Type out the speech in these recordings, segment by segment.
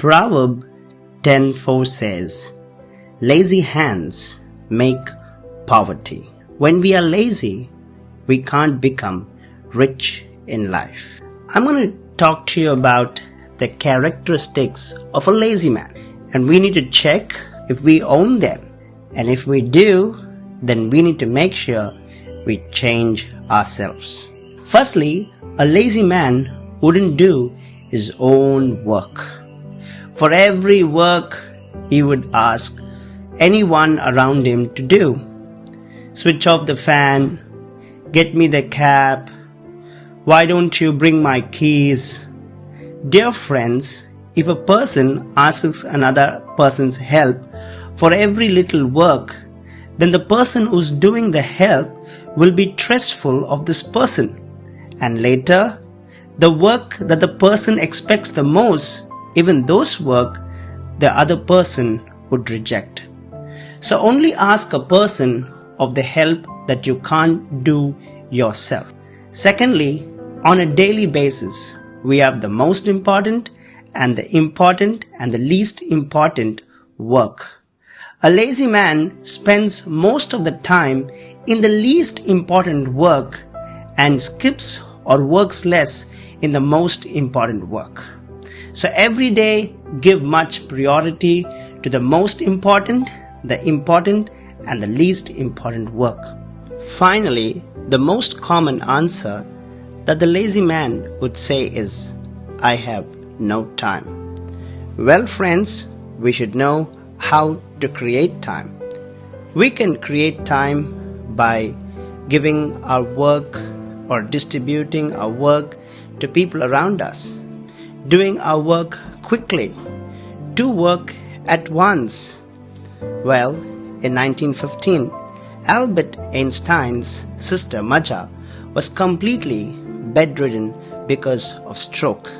Proverb 10:4 says, lazy hands make poverty. When we are lazy, we can't become rich in life. I'm going to talk to you about the characteristics of a lazy man, and we need to check if we own them. And if we do, then we need to make sure we change ourselves. Firstly, a lazy man wouldn't do his own work. For every work, he would ask anyone around him to do. Switch off the fan, get me the cab, why don't you bring my keys? Dear friends, if a person asks another person's help for every little work, then the person who's doing the help will be trustful of this person. And later, the work that the person expects the most, even those work, the other person would reject. So only ask a person of the help that you can't do yourself. Secondly, on a daily basis, we have the most important and the least important work. A lazy man spends most of the time in the least important work and skips or works less in the most important work. So every day, give much priority to the most important, and the least important work. Finally, the most common answer that the lazy man would say is, I have no time. Well, friends, we should know how to create time. We can create time by giving our work or distributing our work to people around us, doing our work quickly, do work at once. Well, in 1915, Albert Einstein's sister Maja was completely bedridden because of stroke.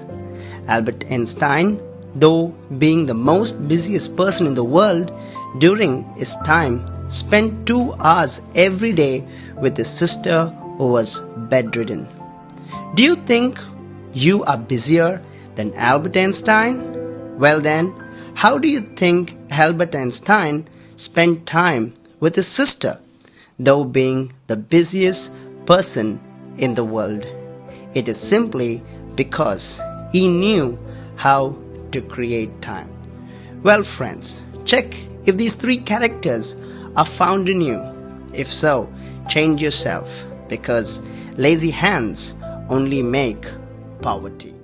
Albert Einstein, though being the most busiest person in the world during his time, spent 2 hours every day with his sister who was bedridden. Do you think you are busier than Albert Einstein? Well then, how do you think Albert Einstein spent time with his sister, though being the busiest person in the world? It is simply because he knew how to create time. Well, friends, check if these 3 characters are found in you. If so, change yourself, because lazy hands only make poverty.